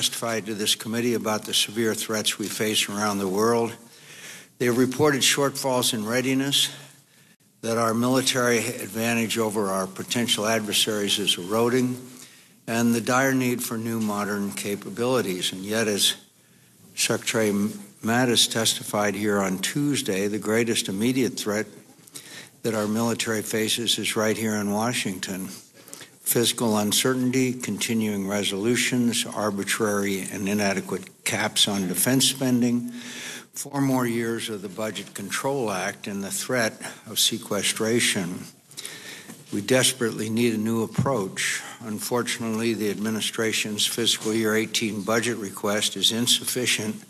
Testified to this committee about the severe threats we face around the world. They have reported shortfalls in readiness, that our military advantage over our potential adversaries is eroding, and the dire need for new modern capabilities. And yet, as Secretary Mattis testified here on Tuesday, the greatest immediate threat that our military faces is right here in Washington. Fiscal uncertainty, continuing resolutions, arbitrary and inadequate caps on defense spending, 4 more years of the Budget Control Act, and the threat of sequestration. We desperately need a new approach. Unfortunately, the administration's fiscal year 18 budget request is insufficient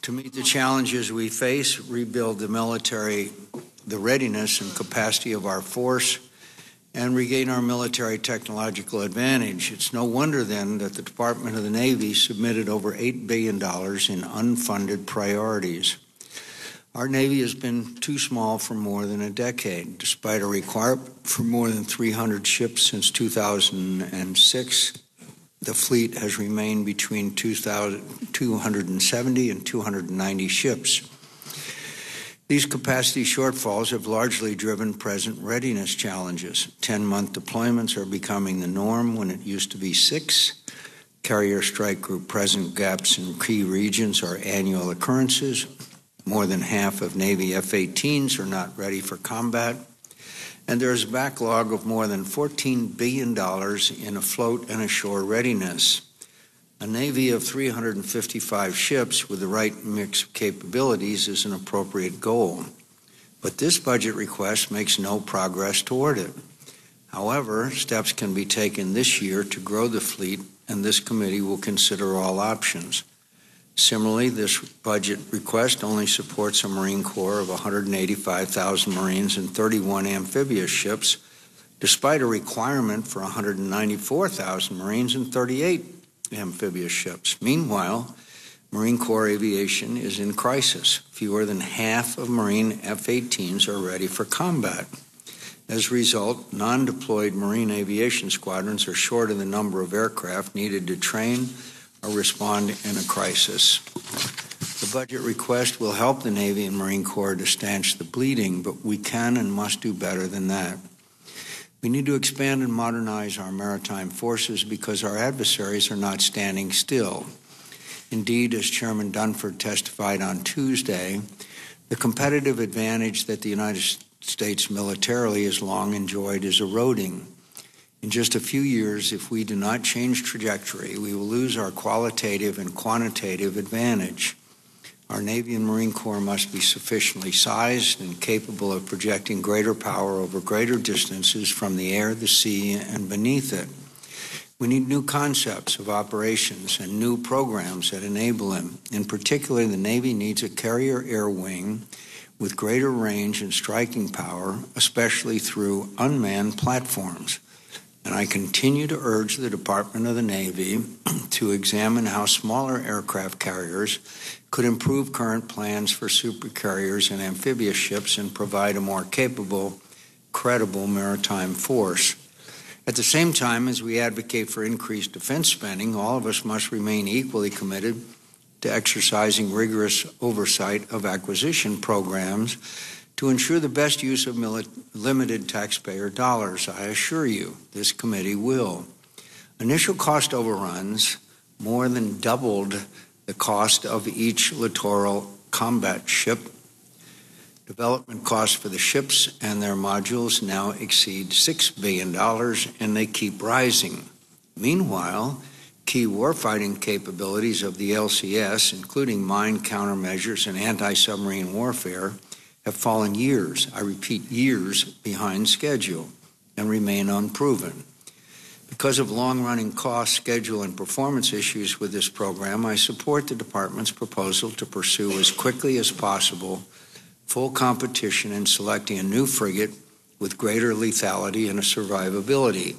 to meet the challenges we face, rebuild the military, the readiness and capacity of our force, and regain our military technological advantage. It's no wonder, then, that the Department of the Navy submitted over $8 billion in unfunded priorities. Our Navy has been too small for more than a decade. Despite a requirement for more than 300 ships since 2006, the fleet has remained between 270 and 290 ships. These capacity shortfalls have largely driven present readiness challenges. 10-month deployments are becoming the norm when it used to be 6. Carrier strike group present gaps in key regions are annual occurrences. More than half of Navy F-18s are not ready for combat. And there is a backlog of more than $14 billion in afloat and ashore readiness. A Navy of 355 ships with the right mix of capabilities is an appropriate goal. But this budget request makes no progress toward it. However, steps can be taken this year to grow the fleet, and this committee will consider all options. Similarly, this budget request only supports a Marine Corps of 185,000 Marines and 31 amphibious ships, despite a requirement for 194,000 Marines and 38 amphibious ships. Meanwhile, Marine Corps aviation is in crisis. Fewer than half of Marine F-18s are ready for combat. As a result, non-deployed Marine aviation squadrons are short of the number of aircraft needed to train or respond in a crisis. The budget request will help the Navy and Marine Corps to stanch the bleeding, but we can and must do better than that. We need to expand and modernize our maritime forces because our adversaries are not standing still. Indeed, as Chairman Dunford testified on Tuesday, the competitive advantage that the United States militarily has long enjoyed is eroding. In just a few years, if we do not change trajectory, we will lose our qualitative and quantitative advantage. Our Navy and Marine Corps must be sufficiently sized and capable of projecting greater power over greater distances from the air, the sea, and beneath it. We need new concepts of operations and new programs that enable them. In particular, the Navy needs a carrier air wing with greater range and striking power, especially through unmanned platforms. And I continue to urge the Department of the Navy to examine how smaller aircraft carriers could improve current plans for supercarriers and amphibious ships and provide a more capable, credible maritime force. At the same time, as we advocate for increased defense spending, all of us must remain equally committed to exercising rigorous oversight of acquisition programs to ensure the best use of limited taxpayer dollars. I assure you, this committee will. Initial cost overruns more than doubled the cost of each littoral combat ship. Development costs for the ships and their modules now exceed $6 billion, and they keep rising. Meanwhile, key warfighting capabilities of the LCS, including mine countermeasures and anti-submarine warfare, have fallen years, I repeat, years behind schedule and remain unproven. Because of long-running cost, schedule, and performance issues with this program, I support the Department's proposal to pursue as quickly as possible full competition in selecting a new frigate with greater lethality and survivability.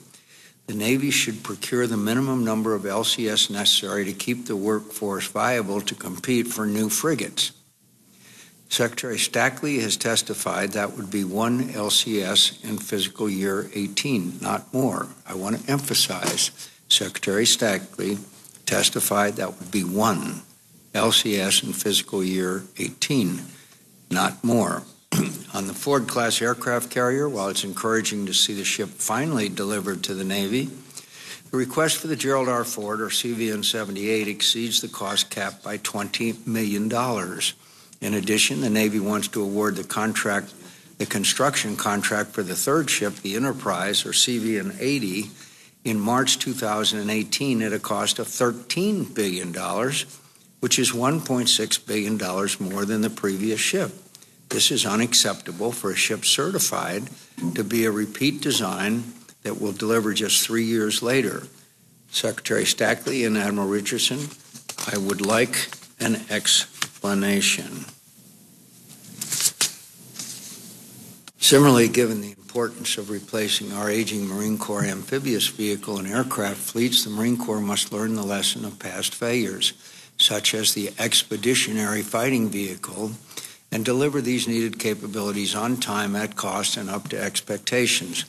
The Navy should procure the minimum number of LCS necessary to keep the workforce viable to compete for new frigates. Secretary Stackley has testified that would be 1 LCS in fiscal year 18, not more. I want to emphasize, Secretary Stackley testified that would be one LCS in fiscal year 18, not more. On the Ford-class aircraft carrier, while it's encouraging to see the ship finally delivered to the Navy, the request for the Gerald R. Ford, or CVN-78, exceeds the cost cap by $20 million. In addition, the Navy wants to award the construction contract for the third ship, the Enterprise, or CVN-80, in March 2018 at a cost of $13 billion, which is $1.6 billion more than the previous ship. This is unacceptable for a ship certified to be a repeat design that will deliver just 3 years later. Secretary Stackley and Admiral Richardson, I would like an explanation. Similarly, given the importance of replacing our aging Marine Corps amphibious vehicle and aircraft fleets, the Marine Corps must learn the lesson of past failures, such as the expeditionary fighting vehicle, and deliver these needed capabilities on time, at cost, and up to expectations.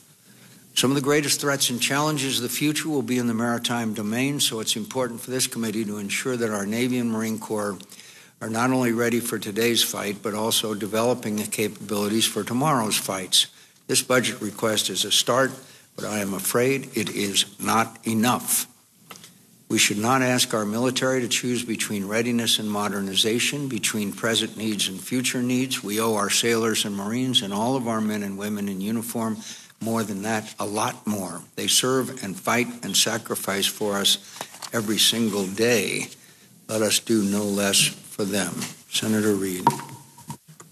Some of the greatest threats and challenges of the future will be in the maritime domain, so it's important for this committee to ensure that our Navy and Marine Corps are not only ready for today's fight, but also developing the capabilities for tomorrow's fights. This budget request is a start, but I am afraid it is not enough. We should not ask our military to choose between readiness and modernization, between present needs and future needs. We owe our sailors and Marines and all of our men and women in uniform more than that, a lot more. They serve and fight and sacrifice for us every single day. Let us do no less for them. Senator Reid.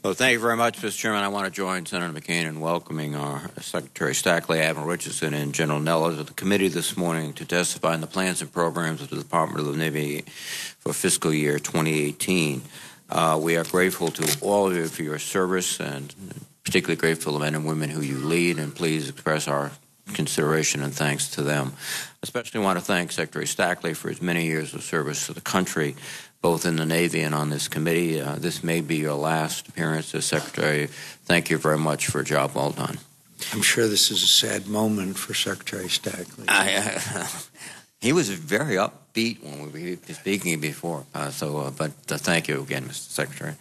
Well, thank you very much, Mr. Chairman. I want to join Senator McCain in welcoming our Secretary Stackley, Admiral Richardson, and General Neller to the committee this morning to testify on the plans and programs of the Department of the Navy for fiscal year 2018. We are grateful to all of you for your service, and particularly grateful to the men and women who you lead, and please express our consideration and thanks to them. Especially want to thank Secretary Stackley for his many years of service to the country, both in the Navy and on this committee. This may be your last appearance as Secretary. Thank you very much for a job well done. I'm sure this is a sad moment for Secretary Stackley. He was very upbeat when we were speaking before, but thank you again, Mr. Secretary.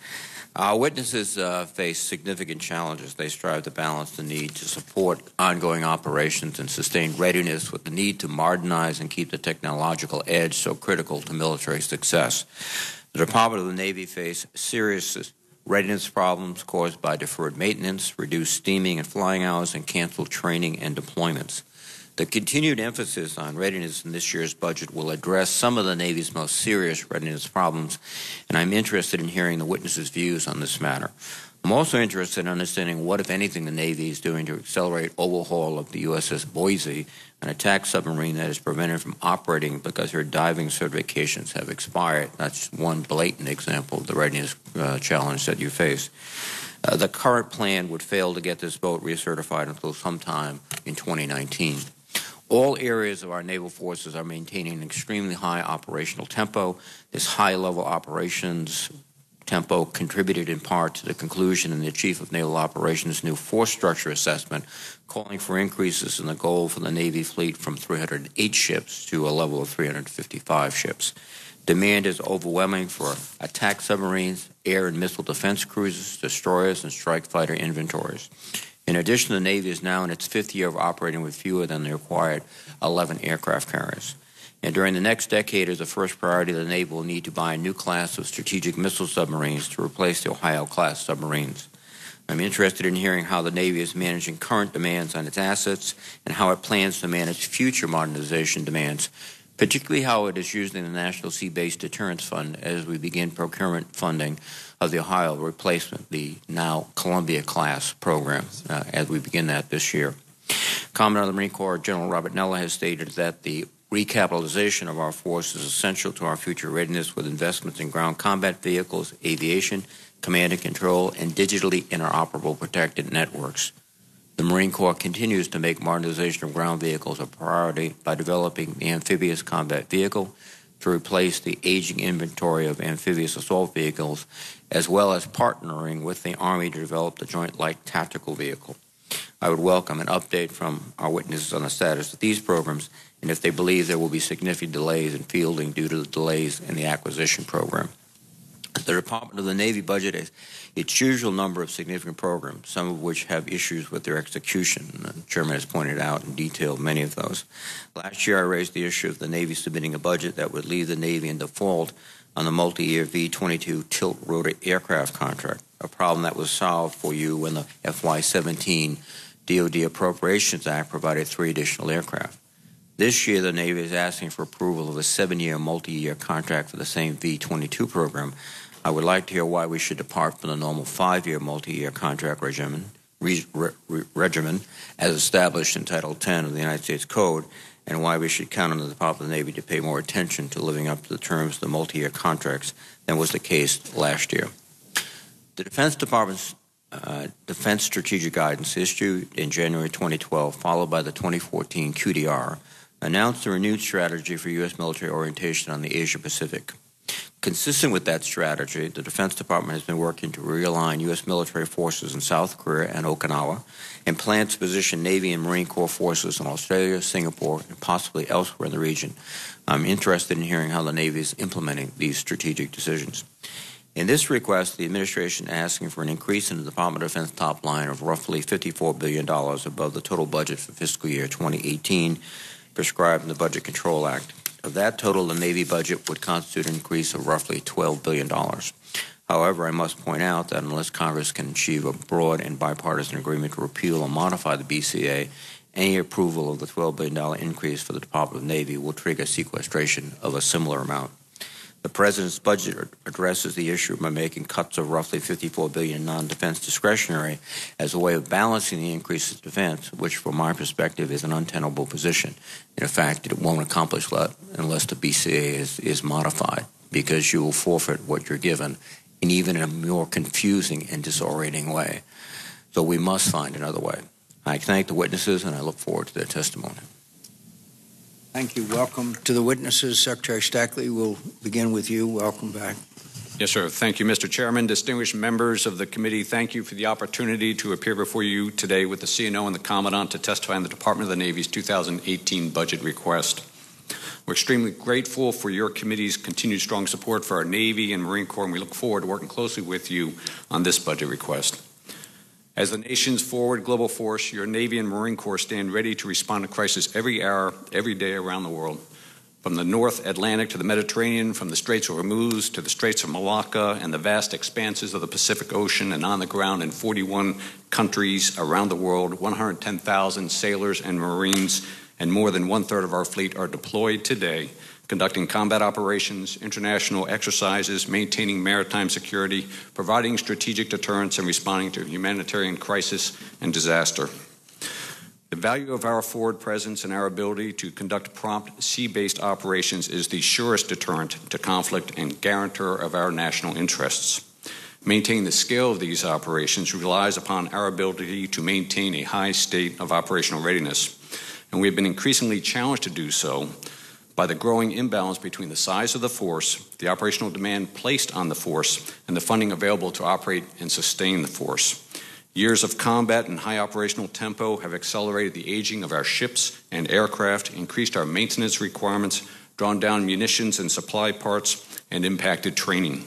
Our witnesses face significant challenges. They strive to balance the need to support ongoing operations and sustain readiness with the need to modernize and keep the technological edge so critical to military success. The Department of the Navy face serious readiness problems caused by deferred maintenance, reduced steaming and flying hours, and canceled training and deployments. The continued emphasis on readiness in this year's budget will address some of the Navy's most serious readiness problems, and I'm interested in hearing the witnesses' views on this matter. I'm also interested in understanding what, if anything, the Navy is doing to accelerate overhaul of the USS Boise, an attack submarine that is prevented from operating because her diving certifications have expired. That's one blatant example of the readiness challenge that you face. The current plan would fail to get this boat recertified until sometime in 2019. All areas of our naval forces are maintaining an extremely high operational tempo. This high-level operations tempo contributed in part to the conclusion in the Chief of Naval Operations' new force structure assessment, calling for increases in the goal for the Navy fleet from 308 ships to a level of 355 ships. Demand is overwhelming for attack submarines, air and missile defense cruisers, destroyers, and strike fighter inventories. In addition, the Navy is now in its 5th year of operating with fewer than the required 11 aircraft carriers. And during the next decade, as a first priority, the Navy will need to buy a new class of strategic missile submarines to replace the Ohio-class submarines. I'm interested in hearing how the Navy is managing current demands on its assets and how it plans to manage future modernization demands, particularly how it is using the National Sea-Based Deterrence Fund as we begin procurement funding of the Ohio replacement, the now Columbia-class program, as we begin that this year. Commandant of the Marine Corps General Robert Nelle has stated that the recapitalization of our force is essential to our future readiness with investments in ground combat vehicles, aviation, command and control, and digitally interoperable protected networks. The Marine Corps continues to make modernization of ground vehicles a priority by developing the amphibious combat vehicle to replace the aging inventory of amphibious assault vehicles, as well as partnering with the Army to develop the Joint Light Tactical Vehicle. I would welcome an update from our witnesses on the status of these programs and if they believe there will be significant delays in fielding due to the delays in the acquisition program. The Department of the Navy budget is its usual number of significant programs, some of which have issues with their execution. The Chairman has pointed out in detail many of those. Last year, I raised the issue of the Navy submitting a budget that would leave the Navy in default on the multi-year V-22 tilt rotor aircraft contract, a problem that was solved for you when the FY-17 DoD Appropriations Act provided 3 additional aircraft. This year, the Navy is asking for approval of a 7-year multi-year contract for the same V-22 program. I would like to hear why we should depart from the normal 5-year multi-year contract regimen as established in Title 10 of the United States Code, and why we should count on the Department of the Navy to pay more attention to living up to the terms of the multi-year contracts than was the case last year. The Defense Department's Defense Strategic Guidance issued in January 2012, followed by the 2014 QDR, announced a renewed strategy for U.S. military orientation on the Asia-Pacific. Consistent with that strategy, the Defense Department has been working to realign U.S. military forces in South Korea and Okinawa and plans to position Navy and Marine Corps forces in Australia, Singapore, and possibly elsewhere in the region. I'm interested in hearing how the Navy is implementing these strategic decisions. In this request, the administration is asking for an increase in the Department of Defense top line of roughly $54 billion above the total budget for fiscal year 2018 prescribed in the Budget Control Act. Of that total, the Navy budget would constitute an increase of roughly $12 billion. However, I must point out that unless Congress can achieve a broad and bipartisan agreement to repeal or modify the BCA, any approval of the $12 billion increase for the Department of the Navy will trigger sequestration of a similar amount. The President's budget addresses the issue by making cuts of roughly $54 billion in non-defense discretionary as a way of balancing the increase in defense, which from my perspective is an untenable position. In fact, it won't accomplish that unless the BCA is modified, because you will forfeit what you're given, and even in a more confusing and disorienting way. So we must find another way. I thank the witnesses, and I look forward to their testimony. Thank you. Welcome to the witnesses. Secretary Stackley, we'll begin with you. Welcome back. Yes, sir. Thank you, Mr. Chairman. Distinguished members of the committee, thank you for the opportunity to appear before you today with the CNO and the Commandant to testify on the Department of the Navy's 2018 budget request. We're extremely grateful for your committee's continued strong support for our Navy and Marine Corps, and we look forward to working closely with you on this budget request. As the nation's forward global force, your Navy and Marine Corps stand ready to respond to crisis every hour, every day around the world. From the North Atlantic to the Mediterranean, from the Straits of Hormuz to the Straits of Malacca and the vast expanses of the Pacific Ocean, and on the ground in 41 countries around the world, 110,000 sailors and Marines and more than 1/3 of our fleet are deployed today, conducting combat operations, international exercises, maintaining maritime security, providing strategic deterrence, and responding to humanitarian crisis and disaster. The value of our forward presence and our ability to conduct prompt sea-based operations is the surest deterrent to conflict and guarantor of our national interests. Maintaining the scale of these operations relies upon our ability to maintain a high state of operational readiness, and we have been increasingly challenged to do so by the growing imbalance between the size of the force, the operational demand placed on the force, and the funding available to operate and sustain the force. Years of combat and high operational tempo have accelerated the aging of our ships and aircraft, increased our maintenance requirements, drawn down munitions and supply parts, and impacted training.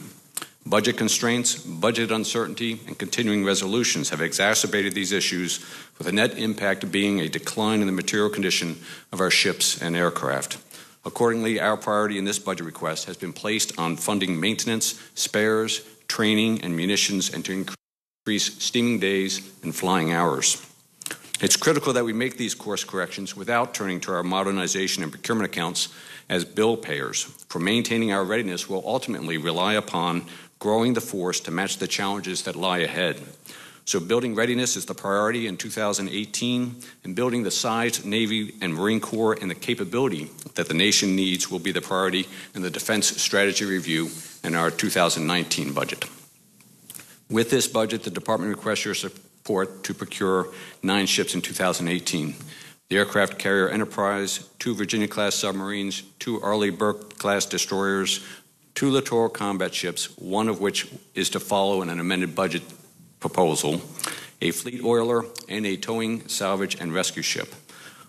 Budget constraints, budget uncertainty, and continuing resolutions have exacerbated these issues, with the net impact being a decline in the material condition of our ships and aircraft. Accordingly, our priority in this budget request has been placed on funding maintenance, spares, training, and munitions, and to increase steaming days and flying hours. It's critical that we make these course corrections without turning to our modernization and procurement accounts as bill payers, for maintaining our readiness will ultimately rely upon growing the force to match the challenges that lie ahead. So building readiness is the priority in 2018, and building the size, Navy, and Marine Corps and the capability that the nation needs will be the priority in the Defense Strategy Review and our 2019 budget. With this budget, the Department requests your support to procure 9 ships in 2018. The aircraft carrier Enterprise, 2 Virginia-class submarines, 2 Arleigh Burke-class destroyers, 2 littoral combat ships, one of which is to follow in an amended budget proposal, a fleet oiler, and a towing, salvage, and rescue ship.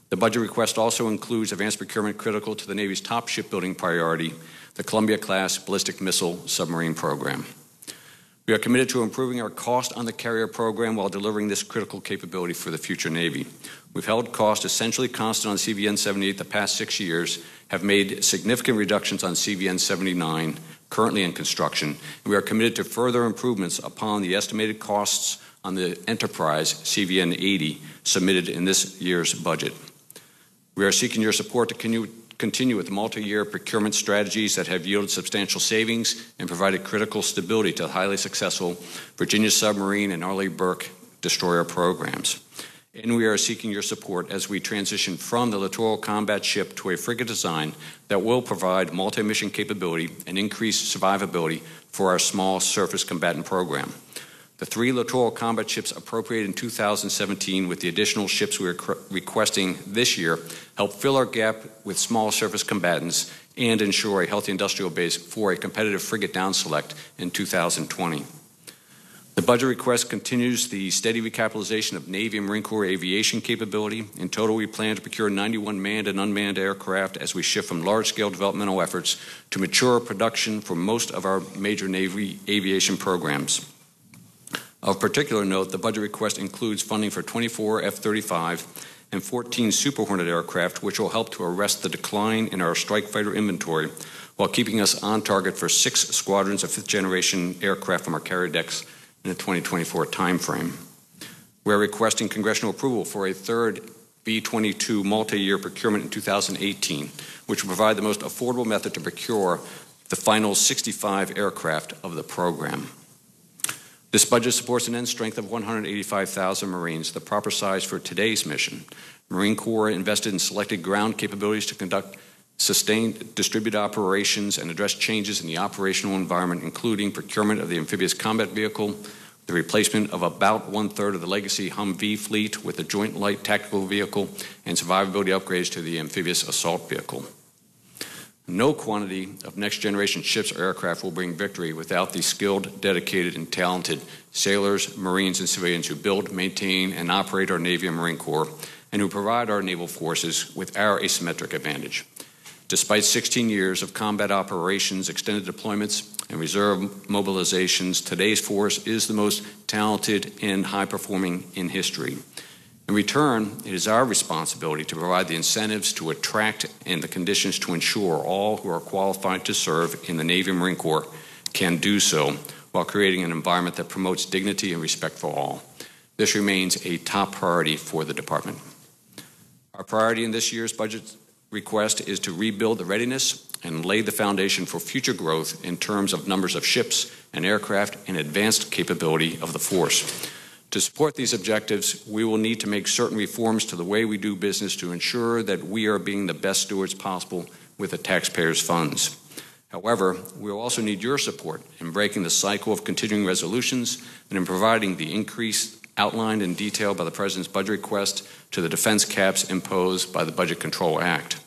The budget request also includes advanced procurement critical to the Navy's top shipbuilding priority, the Columbia-class ballistic missile submarine program. We are committed to improving our cost on the carrier program while delivering this critical capability for the future Navy. We've held cost essentially constant on CVN 78 the past 6 years, have made significant reductions on CVN 79, currently in construction, and we are committed to further improvements upon the estimated costs on the Enterprise CVN 80 submitted in this year's budget. We are seeking your support to continue with multi-year procurement strategies that have yielded substantial savings and provided critical stability to the highly successful Virginia submarine and Arleigh Burke destroyer programs. And we are seeking your support as we transition from the littoral combat ship to a frigate design that will provide multi-mission capability and increased survivability for our small surface combatant program. The 3 littoral combat ships appropriated in 2017 with the additional ships we are requesting this year help fill our gap with small surface combatants and ensure a healthy industrial base for a competitive frigate down select in 2020. The budget request continues the steady recapitalization of Navy and Marine Corps aviation capability. In total, we plan to procure 91 manned and unmanned aircraft as we shift from large-scale developmental efforts to mature production for most of our major Navy aviation programs. Of particular note, the budget request includes funding for 24 F-35 and 14 Super Hornet aircraft, which will help to arrest the decline in our strike fighter inventory while keeping us on target for 6 squadrons of 5th-generation aircraft from our carrier decks in the 2024 timeframe. We're requesting congressional approval for a 3rd B-22 multi-year procurement in 2018, which will provide the most affordable method to procure the final 65 aircraft of the program. This budget supports an end strength of 185,000 Marines, the proper size for today's mission. Marine Corps invested in selected ground capabilities to conduct sustained distributed operations and address changes in the operational environment, including procurement of the amphibious combat vehicle, the replacement of about 1/3 of the legacy Humvee fleet with a joint light tactical vehicle, and survivability upgrades to the amphibious assault vehicle. No quantity of next-generation ships or aircraft will bring victory without the skilled, dedicated, and talented sailors, Marines, and civilians who build, maintain, and operate our Navy and Marine Corps, and who provide our naval forces with our asymmetric advantage. Despite 16 years of combat operations, extended deployments, and reserve mobilizations, today's force is the most talented and high-performing in history. In return, it is our responsibility to provide the incentives to attract and the conditions to ensure all who are qualified to serve in the Navy and Marine Corps can do so while creating an environment that promotes dignity and respect for all. This remains a top priority for the Department. Our priority in this year's budget request is to rebuild the readiness and lay the foundation for future growth in terms of numbers of ships and aircraft and advanced capability of the force. To support these objectives, we will need to make certain reforms to the way we do business to ensure that we are being the best stewards possible with the taxpayers' funds. However, we will also need your support in breaking the cycle of continuing resolutions and in providing the increase outlined in detail by the President's budget request to the defense caps imposed by the Budget Control Act.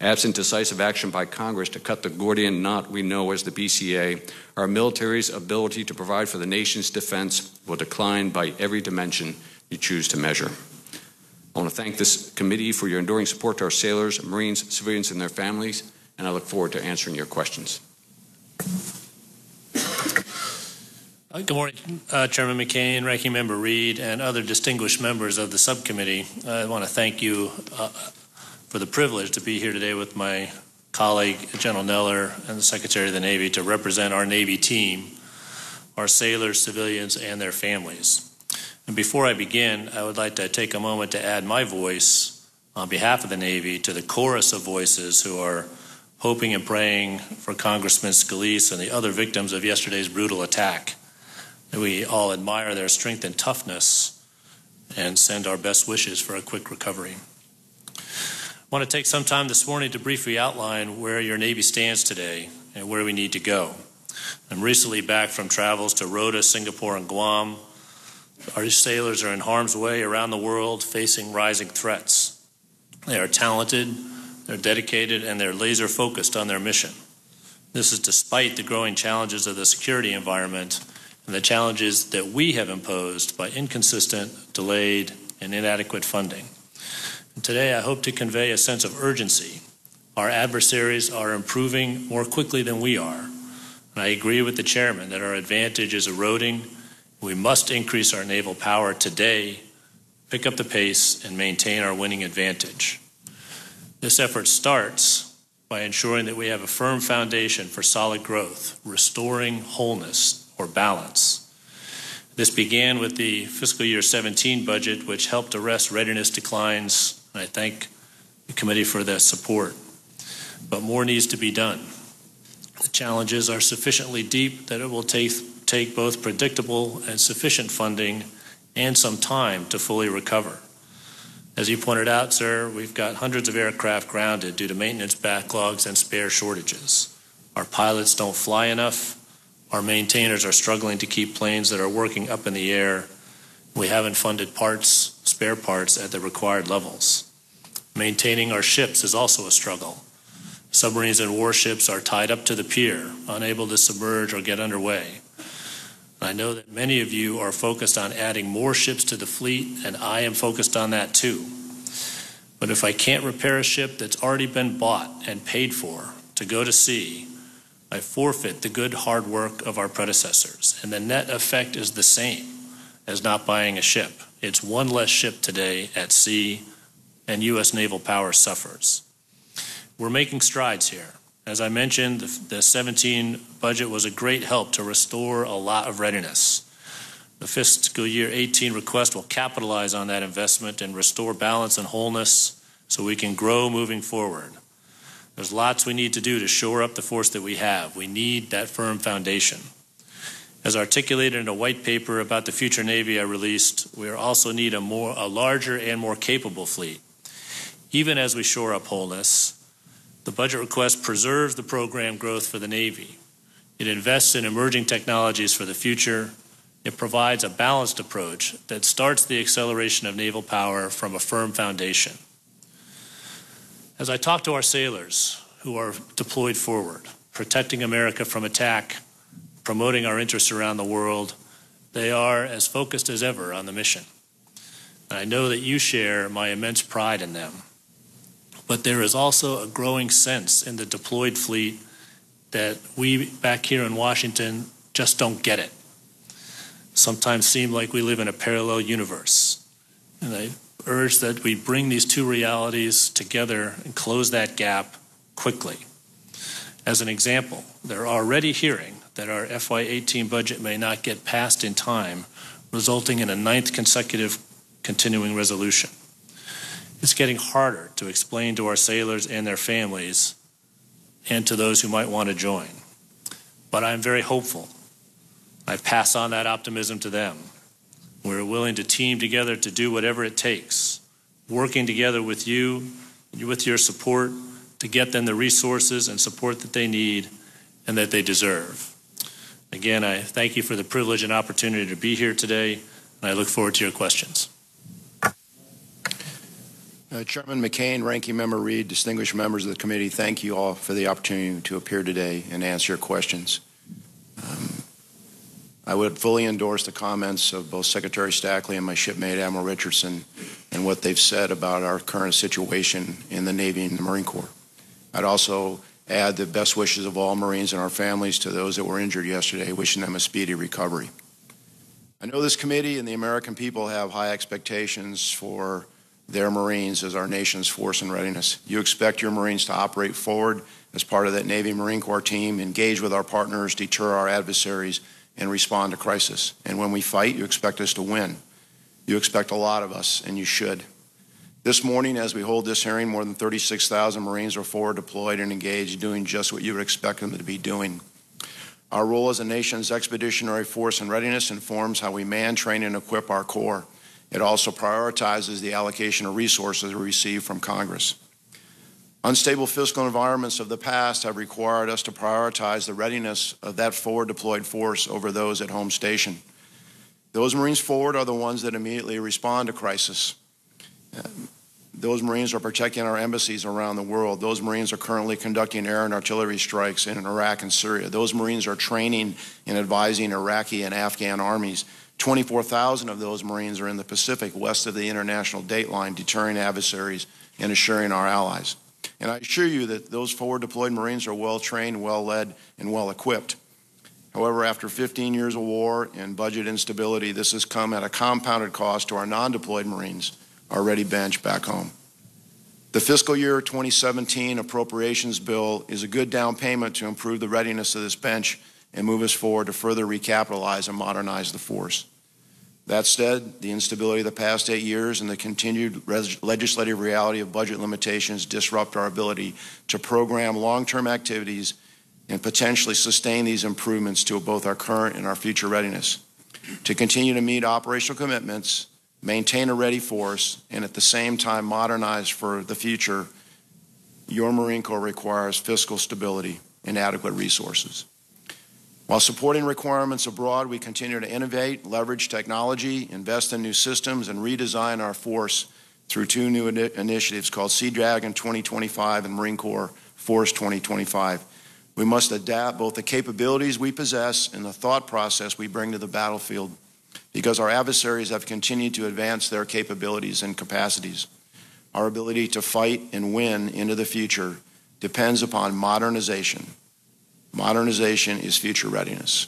Absent decisive action by Congress to cut the Gordian knot we know as the BCA, our military's ability to provide for the nation's defense will decline by every dimension you choose to measure. I want to thank this committee for your enduring support to our sailors, Marines, civilians, and their families, and I look forward to answering your questions. Good morning, Chairman McCain, Ranking Member Reed, and other distinguished members of the subcommittee. I want to thank you for the privilege to be here today with my colleague, General Neller, and the Secretary of the Navy to represent our Navy team, our sailors, civilians, and their families. And before I begin, I would like to take a moment to add my voice on behalf of the Navy to the chorus of voices who are hoping and praying for Congressman Scalise and the other victims of yesterday's brutal attack. We all admire their strength and toughness and send our best wishes for a quick recovery. I want to take some time this morning to briefly outline where your Navy stands today and where we need to go. I'm recently back from travels to Rota, Singapore, and Guam. Our sailors are in harm's way around the world facing rising threats. They are talented, they're dedicated, and they're laser focused on their mission. This is despite the growing challenges of the security environment and the challenges that we have imposed by inconsistent, delayed, and inadequate funding. And today, I hope to convey a sense of urgency. Our adversaries are improving more quickly than we are. And I agree with the chairman that our advantage is eroding. We must increase our naval power today, pick up the pace, and maintain our winning advantage. This effort starts by ensuring that we have a firm foundation for solid growth, restoring wholeness or balance. This began with the fiscal year 17 budget, which helped arrest readiness declines, and I thank the committee for that support. But more needs to be done. The challenges are sufficiently deep that it will take both predictable and sufficient funding and some time to fully recover. As you pointed out, sir, we've got hundreds of aircraft grounded due to maintenance backlogs and spare shortages. Our pilots don't fly enough. Our maintainers are struggling to keep planes that are working up in the air. We haven't funded spare parts at the required levels. Maintaining our ships is also a struggle. Submarines and warships are tied up to the pier, unable to submerge or get underway. I know that many of you are focused on adding more ships to the fleet, and I am focused on that too. But if I can't repair a ship that's already been bought and paid for to go to sea, I forfeit the good hard work of our predecessors, and the net effect is the same as not buying a ship. It's one less ship today at sea, and U.S. naval power suffers. We're making strides here. As I mentioned, the 17 budget was a great help to restore a lot of readiness. The fiscal year 18 request will capitalize on that investment and restore balance and wholeness so we can grow moving forward. There's lots we need to do to shore up the force that we have. We need that firm foundation. As articulated in a white paper about the future Navy I released, we also need a larger and more capable fleet. Even as we shore up wholeness, the budget request preserves the program growth for the Navy. It invests in emerging technologies for the future. It provides a balanced approach that starts the acceleration of naval power from a firm foundation. As I talk to our sailors who are deployed forward, protecting America from attack, promoting our interests around the world, they are as focused as ever on the mission. And I know that you share my immense pride in them. But there is also a growing sense in the deployed fleet that we back here in Washington just don't get it. Sometimes seem like we live in a parallel universe. And I urge that we bring these two realities together and close that gap quickly. As an example, they're already hearing that our FY18 budget may not get passed in time, resulting in a 9th consecutive continuing resolution. It's getting harder to explain to our sailors and their families and to those who might want to join. But I'm very hopeful. I pass on that optimism to them. We're willing to team together to do whatever it takes, working together with you, with your support, to get them the resources and support that they need and that they deserve. Again, I thank you for the privilege and opportunity to be here today, and I look forward to your questions. Chairman McCain, Ranking Member Reed, distinguished members of the committee, thank you all for the opportunity to appear today and answer your questions. I would fully endorse the comments of both Secretary Stackley and my shipmate, Admiral Richardson, and what they've said about our current situation in the Navy and the Marine Corps. I'd also add the best wishes of all Marines and our families to those that were injured yesterday, wishing them a speedy recovery. I know this committee and the American people have high expectations for their Marines as our nation's force and readiness. You expect your Marines to operate forward as part of that Navy Marine Corps team, engage with our partners, deter our adversaries, and respond to crisis. And when we fight, you expect us to win. You expect a lot of us, and you should. This morning, as we hold this hearing, more than 36,000 Marines are forward deployed and engaged, doing just what you would expect them to be doing. Our role as a nation's expeditionary force and readiness informs how we man, train, and equip our Corps. It also prioritizes the allocation of resources we receive from Congress. Unstable fiscal environments of the past have required us to prioritize the readiness of that forward deployed force over those at home station. Those Marines forward are the ones that immediately respond to crisis. Those Marines are protecting our embassies around the world. Those Marines are currently conducting air and artillery strikes in Iraq and Syria. Those Marines are training and advising Iraqi and Afghan armies. 24,000 of those Marines are in the Pacific west of the international date line, deterring adversaries and assuring our allies. And I assure you that those forward deployed Marines are well trained, well led, and well equipped. However, after 15 years of war and budget instability, this has come at a compounded cost to our non-deployed Marines already benched back home. The fiscal year 2017 appropriations bill is a good down payment to improve the readiness of this bench and move us forward to further recapitalize and modernize the force. That said, the instability of the past 8 years and the continued legislative reality of budget limitations disrupt our ability to program long-term activities and potentially sustain these improvements to both our current and our future readiness. To continue to meet operational commitments, maintain a ready force, and at the same time modernize for the future, your Marine Corps requires fiscal stability and adequate resources. While supporting requirements abroad, we continue to innovate, leverage technology, invest in new systems, and redesign our force through 2 new initiatives called Sea Dragon 2025 and Marine Corps Force 2025. We must adapt both the capabilities we possess and the thought process we bring to the battlefield, because our adversaries have continued to advance their capabilities and capacities. Our ability to fight and win into the future depends upon modernization. Modernization is future readiness.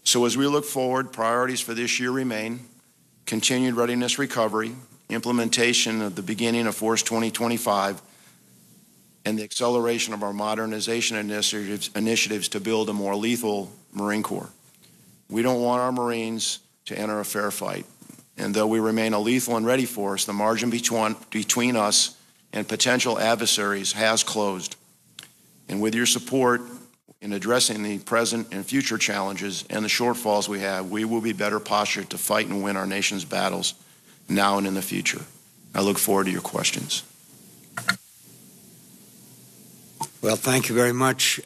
So as we look forward, priorities for this year remain continued readiness recovery, implementation of the beginning of Force 2025, and the acceleration of our modernization initiatives to build a more lethal Marine Corps. We don't want our Marines to enter a fair fight. And though we remain a lethal and ready force, the margin between us and potential adversaries has closed. And with your support in addressing the present and future challenges and the shortfalls we have, we will be better postured to fight and win our nation's battles now and in the future. I look forward to your questions. Well, thank you very much,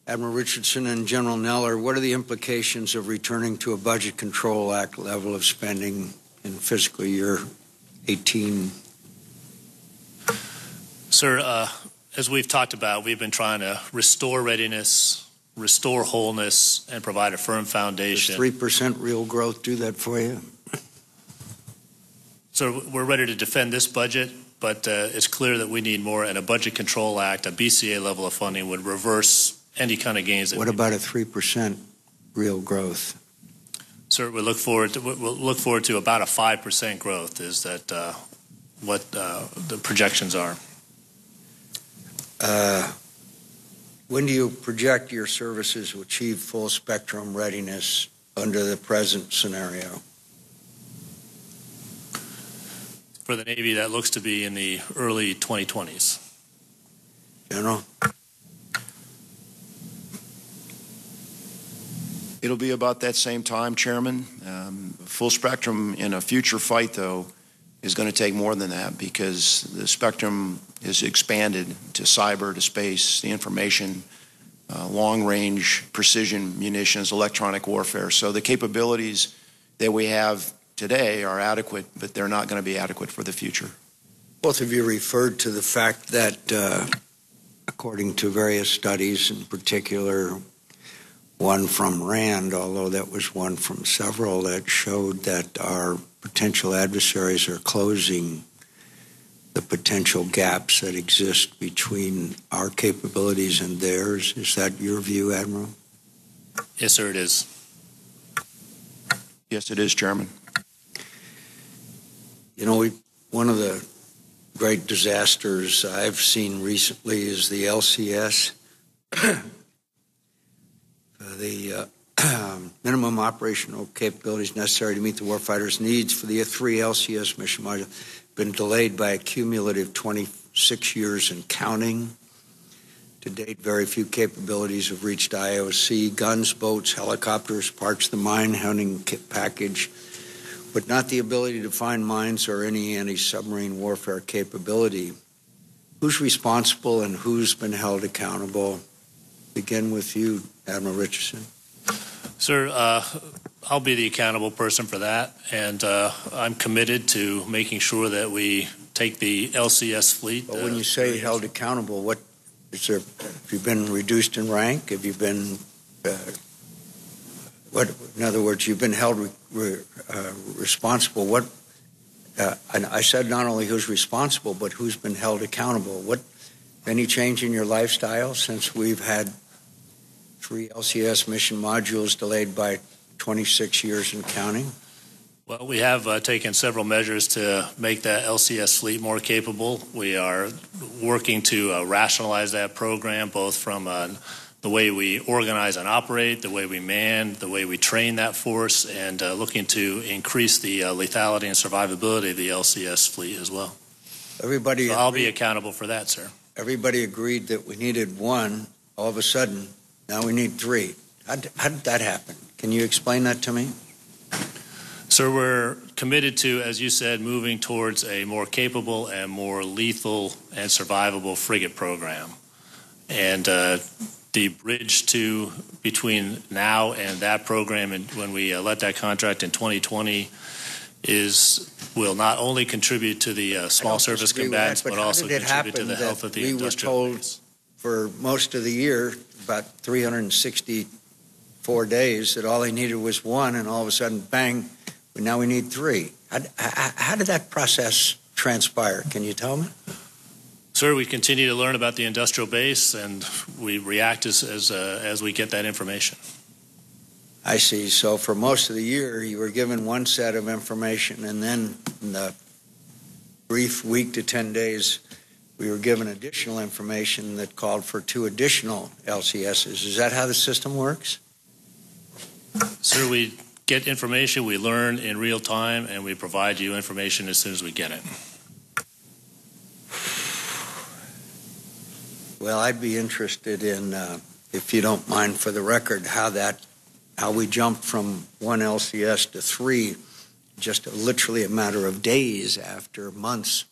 Admiral Richardson and General Neller. What are the implications of returning to a Budget Control Act level of spending in fiscal year 18? Sir, as we've talked about, we've been trying to restore readiness, restore wholeness, and provide a firm foundation. Does 3% real growth do that for you? So we're ready to defend this budget, but it's clear that we need more, and a Budget Control Act, a BCA level of funding, would reverse any kind of gains. What about a 3% real growth? Sir, we'll look forward to about a 5% growth. Is that what the projections are? When do you project your services to achieve full spectrum readiness under the present scenario? For the Navy, that looks to be in the early 2020s. General? It'll be about that same time, Chairman. Full spectrum in a future fight, though, is going to take more than that, because the spectrum is expanded to cyber, to space, the information, long-range precision munitions, electronic warfare. So the capabilities that we have today are adequate, but they're not going to be adequate for the future. Both of you referred to the fact that, according to various studies, in particular one from RAND, although that was one from several, that showed that our potential adversaries are closing the potential gaps that exist between our capabilities and theirs. Is that your view, Admiral? Yes, sir, it is. Yes, it is, Chairman. You know, one of the great disasters I've seen recently is the LCS. The minimum operational capabilities necessary to meet the warfighter's needs for the 3 LCS mission module have been delayed by a cumulative 26 years and counting. To date, very few capabilities have reached IOC: guns, boats, helicopters, parts of the mine hunting kit package, but not the ability to find mines or any anti-submarine warfare capability. Who's responsible and who's been held accountable? Begin with you, Admiral Richardson. Sir, I'll be the accountable person for that, and I'm committed to making sure that we take the LCS fleet. But when you say held accountable, what is there? Have you been reduced in rank? Have you been what? In other words, you've been held responsible. What? And I said not only who's responsible, but who's been held accountable. What? Any change in your lifestyle since we've had 3 LCS mission modules delayed by 26 years and counting? Well, we have taken several measures to make that LCS fleet more capable. We are working to rationalize that program, both from the way we organize and operate, the way we man, the way we train that force, and looking to increase the lethality and survivability of the LCS fleet as well. Everybody, so I'll be accountable for that, sir. Everybody agreed that we needed 1. All of a sudden, now we need 3. How did that happen? Can you explain that to me? So we're committed to, as you said, moving towards a more capable and more lethal and survivable frigate program. And the bridge between now and that program, and when we let that contract in 2020, will not only contribute to the small surface combatants, but also contribute to the health of the industrial base. We were told for most of the year, about 364 days, that all they needed was 1, and all of a sudden, bang, now we need 3. How did that process transpire? Can you tell me? Sir, we continue to learn about the industrial base, and we react as we get that information. I see. So for most of the year, you were given 1 set of information, and then in the brief week to 10 days, we were given additional information that called for 2 additional LCSs. Is that how the system works? Sir, we get information, we learn in real time, and we provide you information as soon as we get it. Well, I'd be interested in, if you don't mind, for the record, how we jumped from 1 LCS to 3, just literally a matter of days after months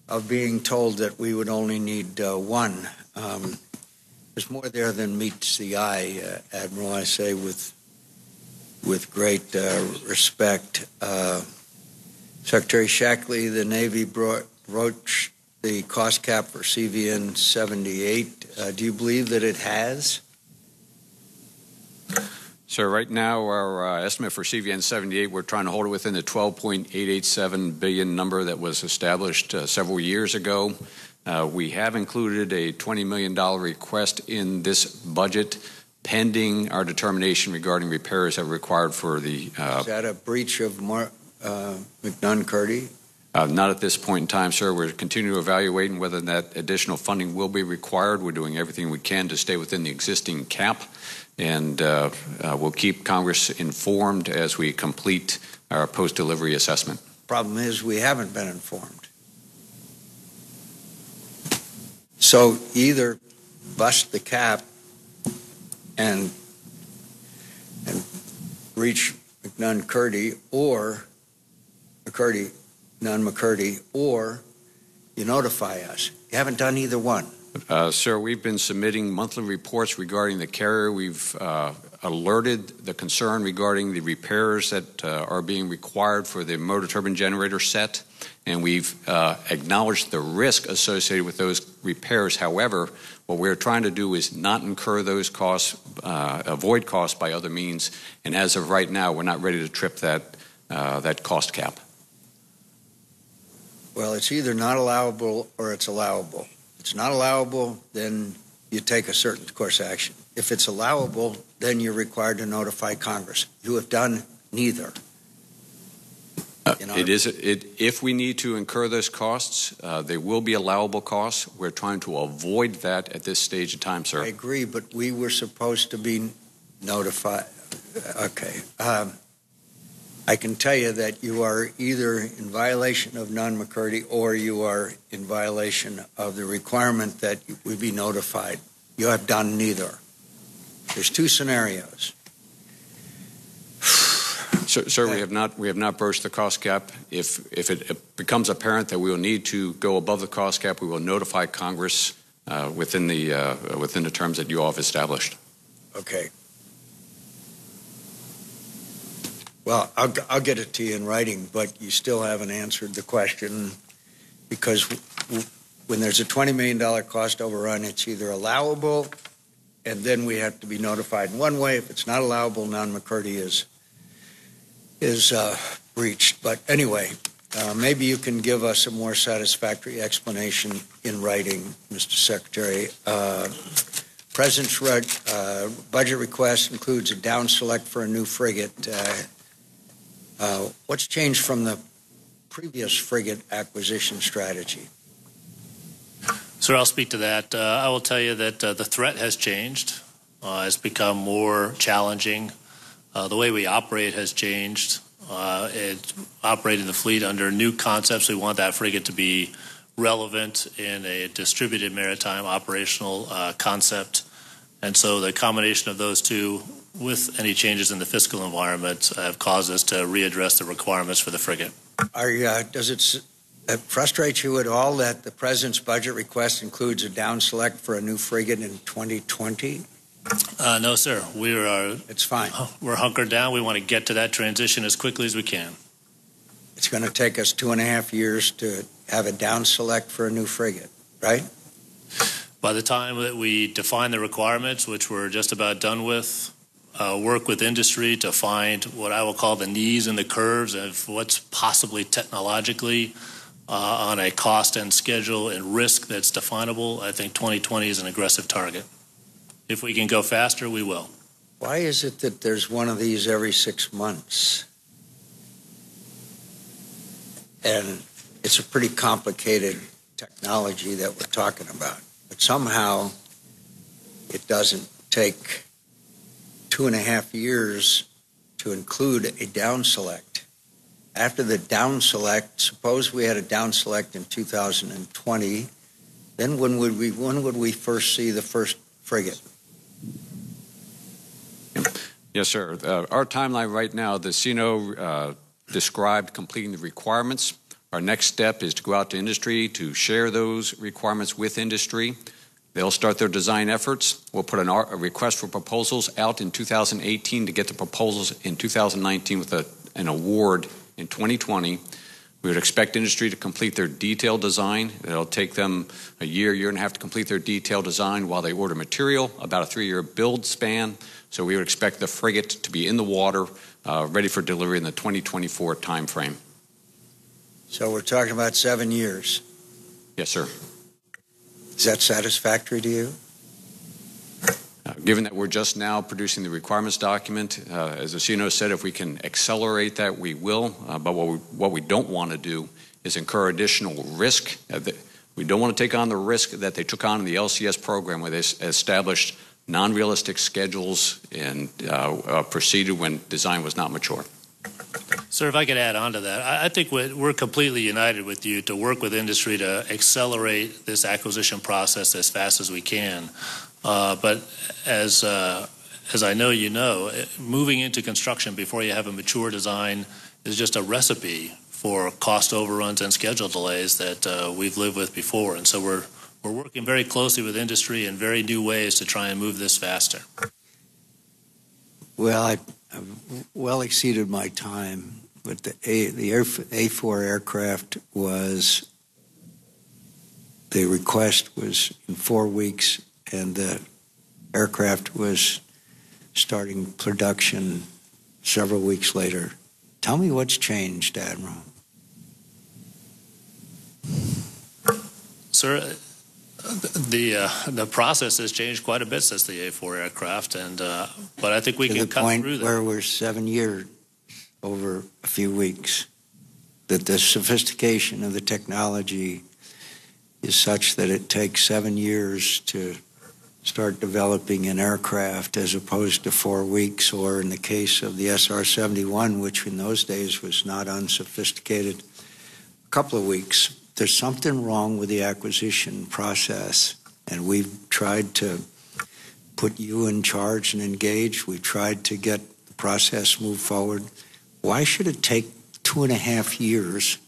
of being told that we would only need 1. There's more there than meets the eye, Admiral, I say with great respect. Secretary Stackley, the Navy broached the cost cap for CVN 78. Do you believe that it has? So right now, our estimate for CVN 78, we're trying to hold it within the $12.887 billion number that was established several years ago. We have included a $20 million request in this budget, pending our determination regarding repairs that are required for the... Is that a breach of McNunn-Curdy? Not at this point in time, sir. We're continuing to evaluate whether that additional funding will be required. We're doing everything we can to stay within the existing cap, and we'll keep Congress informed as we complete our post-delivery assessment. Problem is, we haven't been informed. So either bust the cap and reach McNunn-Curdy or McCurdy, or you notify us. You haven't done either one. Sir, we've been submitting monthly reports regarding the carrier. We've alerted the concern regarding the repairs that are being required for the motor turbine generator set, and we've acknowledged the risk associated with those repairs. However, what we're trying to do is not incur those costs, avoid costs by other means, and as of right now, we're not ready to trip that cost cap. Well, it's either not allowable or it's allowable. If it's not allowable, then you take a certain course of action. If it's allowable, then you're required to notify Congress. You have done neither. If we need to incur those costs, they will be allowable costs. We're trying to avoid that at this stage of time, sir. I agree, but we were supposed to be notified. Okay. I can tell you that you are either in violation of McCurdy or you are in violation of the requirement that we be notified. You have done neither. There's 2 scenarios. Sir, we have not broached the cost cap. If it becomes apparent that we will need to go above the cost cap, we will notify Congress within the terms that you all have established. Okay. Well, I'll get it to you in writing, but you still haven't answered the question, because when there's a $20 million cost overrun, it's either allowable, and then we have to be notified in one way. If it's not allowable, non-McCurdy is breached. But anyway, maybe you can give us a more satisfactory explanation in writing, Mr. Secretary. President's budget request includes a down select for a new frigate. What's changed from the previous frigate acquisition strategy? Sir, I'll speak to that. I will tell you that the threat has changed. It's become more challenging. The way we operate has changed. It's operating the fleet under new concepts. We want that frigate to be relevant in a distributed maritime operational concept. And so the combination of those two, with any changes in the fiscal environment, have caused us to readdress the requirements for the frigate. Does it frustrate you at all that the President's budget request includes a down select for a new frigate in 2020? No, sir. It's fine. We're hunkered down. We want to get to that transition as quickly as we can. It's going to take us 2.5 years to have a down select for a new frigate, right? By the time that we define the requirements, which we're just about done with, work with industry to find what I will call the knees and the curves of what's possibly technologically on a cost and schedule and risk that's definable, I think 2020 is an aggressive target. If we can go faster, we will. Why is it that there's one of these every 6 months? And it's a pretty complicated technology that we're talking about. But somehow it doesn't take 2.5 years to include a down select. After the down select, suppose we had a down select in 2020, then when would we first see the first frigate? Yes, sir. Our timeline right now, the CNO described completing the requirements. Our next step is to go out to industry to share those requirements with industry. They'll start their design efforts. We'll put a request for proposals out in 2018 to get the proposals in 2019 with an award in 2020. We would expect industry to complete their detailed design. It'll take them a year and a half to complete their detailed design while they order material, about a 3-year build span. So we would expect the frigate to be in the water, ready for delivery in the 2024 timeframe. So we're talking about 7 years. Yes, sir. Is that satisfactory to you? Given that we're just now producing the requirements document, as the CNO said, if we can accelerate that, we will. But what we don't want to do is incur additional risk. We don't want to take on the risk that they took on in the LCS program, where they established non-realistic schedules and proceeded when design was not mature. Sir, if I could add on to that, I think we're completely united with you to work with industry to accelerate this acquisition process as fast as we can. But as I know you know, moving into construction before you have a mature design is just a recipe for cost overruns and schedule delays that we've lived with before. And so we're working very closely with industry in very new ways to try and move this faster. Well, I've well exceeded my time, but the A4 aircraft the request was in 4 weeks, and the aircraft was starting production several weeks later. Tell me what's changed, Admiral. Sir, the process has changed quite a bit since the A4 aircraft, but I think we can cut through that. To the point where we're 7 years over a few weeks, that the sophistication of the technology is such that it takes 7 years to start developing an aircraft as opposed to 4 weeks, or in the case of the SR-71, which in those days was not unsophisticated, a couple of weeks. There's something wrong with the acquisition process, and we've tried to put you in charge and engage. We've tried to get the process moved forward. Why should it take 2.5 years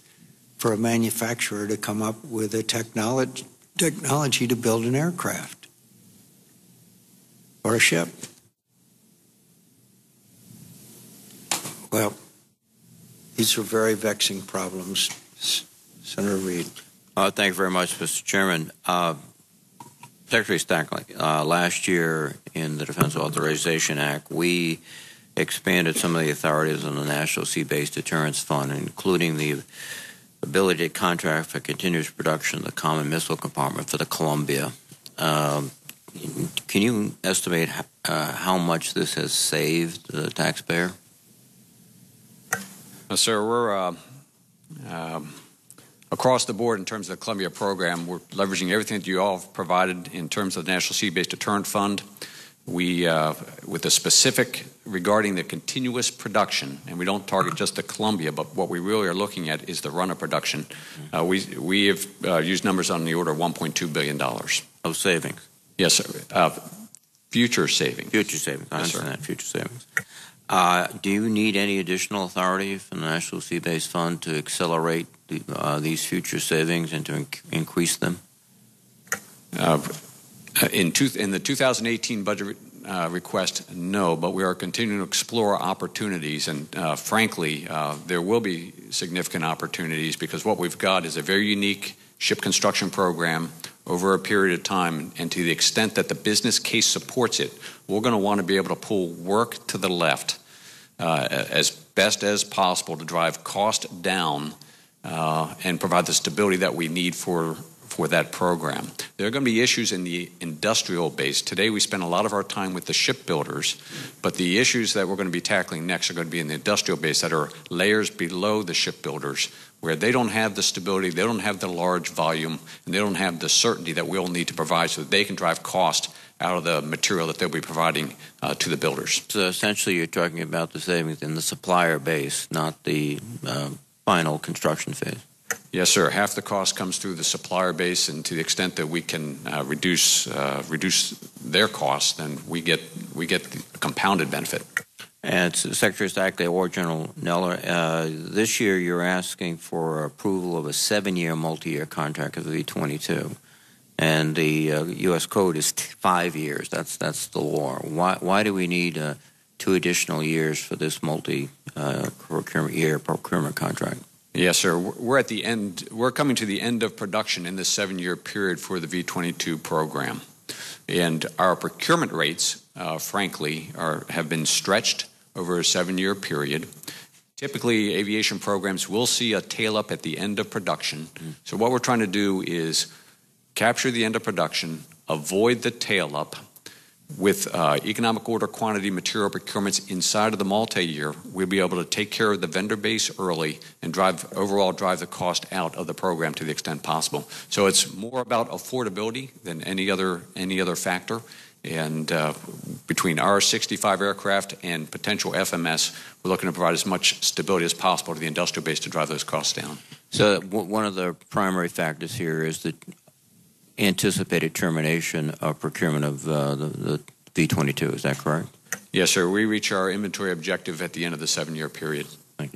for a manufacturer to come up with a technology to build an aircraft or a ship? Well, These are very vexing problems. Senator Reid. Thank you very much, Mr. Chairman. Secretary Stackley, last year in the Defense Authorization Act, we expanded some of the authorities on the National Sea-Based Deterrence Fund, including the ability to contract for continuous production of the Common Missile Compartment for the Columbia. Can you estimate how much this has saved the taxpayer? Sir, we're across the board in terms of the Columbia program. We're leveraging everything that you all have provided in terms of the National Sea-Based Deterrent Fund. We, with the specific regarding the continuous production, and we don't target just the Columbia, but what we really are looking at is the run of production. We have used numbers on the order of $1.2 billion. Of savings? Yes, sir. Future savings. Future savings. I Yes, understand sir. that. Future savings. Do you need any additional authority from the National Sea-Based Fund to accelerate these future savings and to increase them? In the 2018 budget request, no, but we are continuing to explore opportunities, and frankly, there will be significant opportunities because what we've got is a very unique ship construction program over a period of time, and to the extent that the business case supports it, we're going to want to be able to pull work to the left as best as possible to drive cost down and provide the stability that we need for that program. There are going to be issues in the industrial base. Today we spend a lot of our time with the shipbuilders, but the issues that we're going to be tackling next are going to be in the industrial base that are layers below the shipbuilders, where they don't have the stability, they don't have the large volume, and they don't have the certainty that we'll need to provide so that they can drive cost out of the material that they'll be providing to the builders. So essentially you're talking about the savings in the supplier base, not the final construction phase. Yes, sir. Half the cost comes through the supplier base, and to the extent that we can reduce their costs, then we get the compounded benefit. And Secretary Stackley or General Neller, this year you're asking for approval of a 7-year multi-year contract of the V-22, and the U.S. Code is 5 years. That's the law. Why do we need 2 additional years for this procurement contract? Yes, sir. We're at the end. We're coming to the end of production in this 7-year period for the V-22 program, and our procurement rates, frankly, have been stretched over a 7-year period. Typically, aviation programs will see a tail up at the end of production. So what we're trying to do is capture the end of production, avoid the tail up. With economic order quantity material procurements inside of the multi-year, we'll be able to take care of the vendor base early and drive the cost out of the program to the extent possible. So it's more about affordability than any other factor. And between our 65 aircraft and potential FMS, we're looking to provide as much stability as possible to the industrial base to drive those costs down. So one of the primary factors here is the anticipated termination of procurement of the V-22. Is that correct? Yes, sir. We reach our inventory objective at the end of the 7-year period.